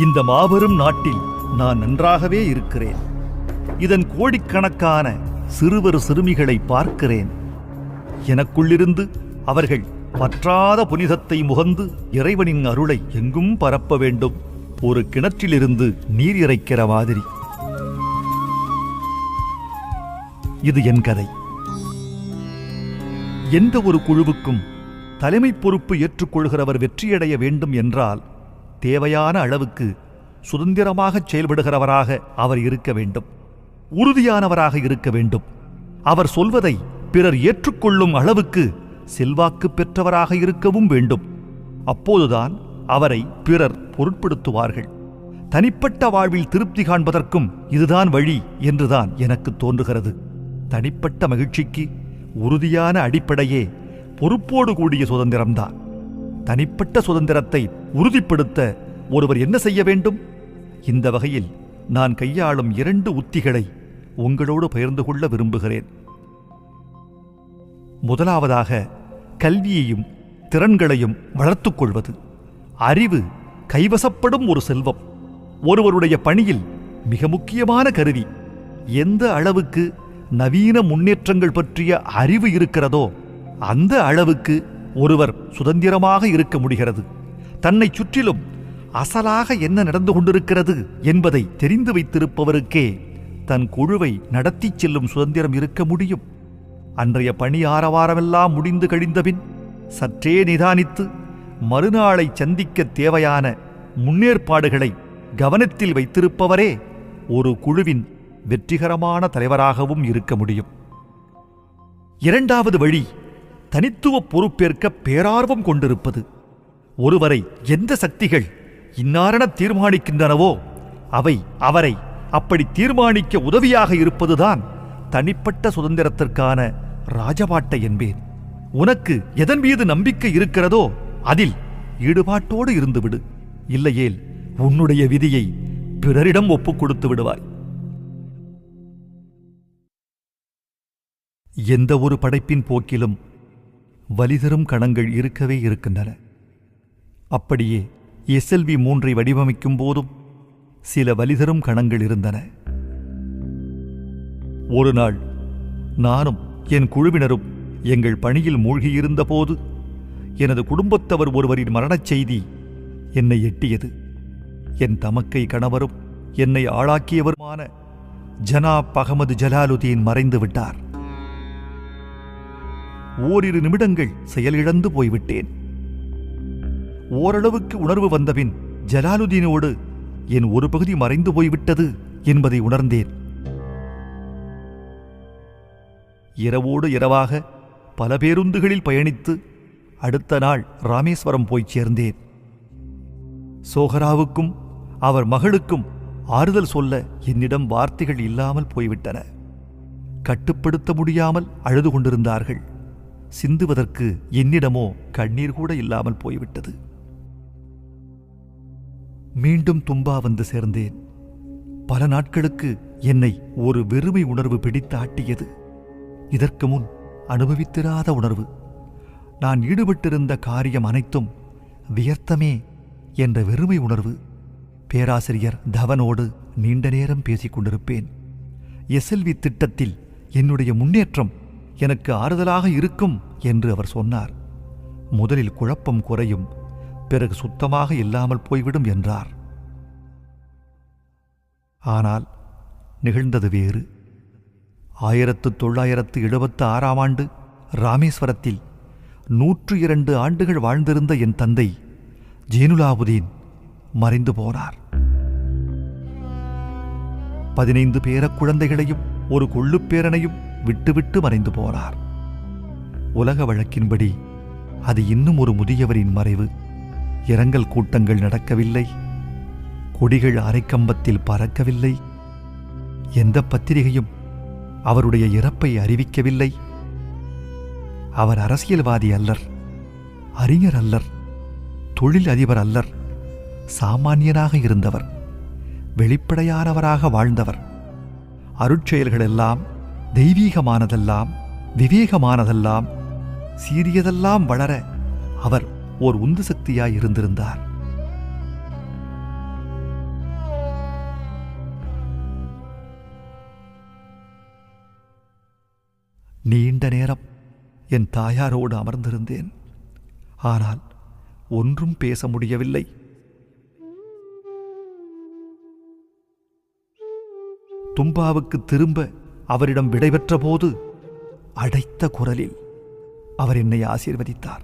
இந்த மாபெரும் நாட்டில் நான் நன்றாகவே இருக்கிறேன். இதன் கோடிக்கணக்கான சிறுவர் சிறுமிகளை பார்க்கிறேன். எனக்குள்ளிருந்து அவர்கள் பற்றாத புனிதத்தை முகந்து இறைவனின் அருளை எங்கும் பரப்ப வேண்டும். ஒரு கிணற்றிலிருந்து நீர் இறைக்கிற மாதிரி. இது என் கதை. எந்த ஒரு குழுவுக்கும் தலைமை பொறுப்பு ஏற்றுக்கொள்கிறவர் வெற்றியடைய வேண்டும் என்றால் தேவையான அளவுக்கு சுதந்திரமாக செயல்படுகிறவராக அவர் இருக்க வேண்டும். உறுதியானவராக இருக்க வேண்டும். அவர் சொல்வதை பிறர் ஏற்றுக்கொள்ளும் அளவுக்கு செல்வாக்கு பெற்றவராக இருக்கவும் வேண்டும். அப்போதுதான் அவரை பிறர் பொருட்படுத்துவார்கள். தனிப்பட்ட வாழ்வில் திருப்தி காண்பதற்கும் இதுதான் வழி என்றுதான் எனக்கு தோன்றுகிறது. தனிப்பட்ட மகிழ்ச்சிக்கு உறுதியான அடிப்படையே பொறுப்போடு கூடிய சுதந்திரம்தான். தனிப்பட்ட சுதந்திரத்தை உறுதிப்படுத்த ஒருவர் என்ன செய்ய வேண்டும்? இந்த வகையில் நான் கையாளும் 2 உத்திகளை உங்களோடு பகிர்ந்து கொள்ள விரும்புகிறேன். முதலாவதாக, கல்வியையும் திறன்களையும் வளர்த்துக் கொள்வது. அறிவு கைவசப்படும் ஒரு செல்வம். ஒருவருடைய பணியில் மிக முக்கியமான கருவி. எந்த அளவுக்கு நவீன முன்னேற்றங்கள் பற்றிய அறிவு இருக்கிறதோ அந்த அளவுக்கு ஒருவர் சுதந்திரமாக இருக்க முடிகிறது. தன்னை சுற்றிலும் அசலாக என்ன நடந்து கொண்டிருக்கிறது என்பதை தெரிந்து வைத்திருப்பவருக்கே தன் குழுவை நடத்தி செல்லும் சுதந்திரம் இருக்க முடியும். அன்றைய பணி ஆரவாரமெல்லாம் முடிந்து கழிந்தபின் சற்றே நிதானித்து மறுநாளை சந்திக்க தேவையான முன்னேற்பாடுகளை கவனத்தில் வைத்திருப்பவரே ஒரு குழுவின் வெற்றிகரமான தலைவராகவும் இருக்க முடியும். இரண்டாவது வழி, தனித்துவ பொறுப்பேற்க பேரார்வம் கொண்டிருப்பது. ஒருவரை எந்த சக்திகள் இன்னாரென தீர்மானிக்கின்றனவோ அவை அவரை அப்படி தீர்மானிக்க உதவியாக இருப்பதுதான் தனிப்பட்ட சுதந்திரத்திற்கான ராஜபாட்டை என்பேன். உனக்கு எதன் மீது நம்பிக்கை இருக்கிறதோ அதில் ஈடுபாட்டோடு இருந்துவிடு. இல்லையேல் உன்னுடைய விதியை பிறரிடம் ஒப்புக் கொடுத்து விடுவாய். எந்த ஒரு படைப்பின் போக்கிலும் வலிதரும் கணங்கள் இருக்கவே இருக்கின்றன. அப்படியே SLV 3 வடிவமைக்கும் போதும் சில வலிதரும் கணங்கள் இருந்தன. ஒரு நாள் நானும் என் குழுவினரும் எங்கள் பணியில் மூழ்கியிருந்த போது எனது குடும்பத்தவர் ஒருவரின் மரணச் செய்தி என்னை எட்டியது. என் தமக்கை கணவரும் என்னை ஆளாக்கியவருமான ஜனாப் அகமது ஜலாலுதீன் மறைந்து விட்டார். ஓரிரு நிமிடங்கள் செயலிழந்து போய்விட்டேன். ஓரளவுக்கு உணர்வு வந்தபின் ஜலாலுதீனோடு என் ஒரு பகுதி மறைந்து போய்விட்டது என்பதை உணர்ந்தேன். இரவோடு இரவாக பல பேருந்துகளில் பயணித்து அடுத்த நாள் ராமேஸ்வரம் போய் சேர்ந்தேன். சோஹராவுக்கும் அவர் மகளுக்கும் ஆறுதல் சொல்ல என்னிடம் வார்த்தைகள் இல்லாமல் போய்விட்டன. கட்டுப்படுத்த முடியாமல் அழுது கொண்டிருந்தார்கள். சிந்துவதற்கு என்னிடமோ கண்ணீர் கூட இல்லாமல் போய்விட்டது. மீண்டும் தும்பா வந்து சேர்ந்தேன். பல நாட்களுக்கு என்னை ஒரு வெறுமை உணர்வு பிடித்து ஆட்டியது. இதற்கு முன் அனுபவித்திராத உணர்வு. நான் ஈடுபட்டிருந்த காரியம் அனைத்தும் வியர்த்தமே என்ற வெறுமை உணர்வு. பேராசிரியர் தவனோடு நீண்ட நேரம் பேசிக் கொண்டிருப்பேன். SLV திட்டத்தில் என்னுடைய முன்னேற்றம் எனக்கு ஆறுதலாக இருக்கும் என்று அவர் சொன்னார். முதலில் குழப்பம் குறையும், பிறகு சுத்தமாக இல்லாமல் போய்விடும் என்றார். ஆனால் நிகழ்ந்தது வேறு. 1976ஆம் ஆண்டு ராமேஸ்வரத்தில் 102 ஆண்டுகள் வாழ்ந்திருந்த என் தந்தை ஜெயினுலாபுதீன் மறைந்து போனார். 15 பேரக் குழந்தைகளையும் ஒரு கொள்ளுப்பேரனையும் விட்டுவிட்டு மறைந்து போனார். உலக வழக்கின்படி அது இன்னும் ஒரு முதியவரின் மறைவு. இரங்கல் கூட்டங்கள் நடக்கவில்லை. கொடிகள் அரைக்கம்பத்தில் பறக்கவில்லை. எந்த பத்திரிகையும் அவருடைய இறப்பை அறிவிக்கவில்லை. அவர் அரசியல்வாதி அல்லர், அறிஞர் அல்லர், தொழில் அதிபர் அல்லர். சாமானியனாக இருந்தவர், வெளிப்படையானவராக வாழ்ந்தவர். அருட்செயல்களெல்லாம், தெய்வீகமானதெல்லாம், விவேகமானதெல்லாம், சீரியதெல்லாம் வளர அவர் ஓர் உந்து சக்தியாய் இருந்திருந்தார். நீண்ட நேரம் என் தாயாரோடு அமர்ந்திருந்தேன். ஆனால் ஒன்றும் பேச முடியவில்லை. தும்பாவுக்கு திரும்ப அவரிடம் விடைபெற்ற போது அடைத்த குரலில் அவர் என்னை ஆசீர்வதித்தார்.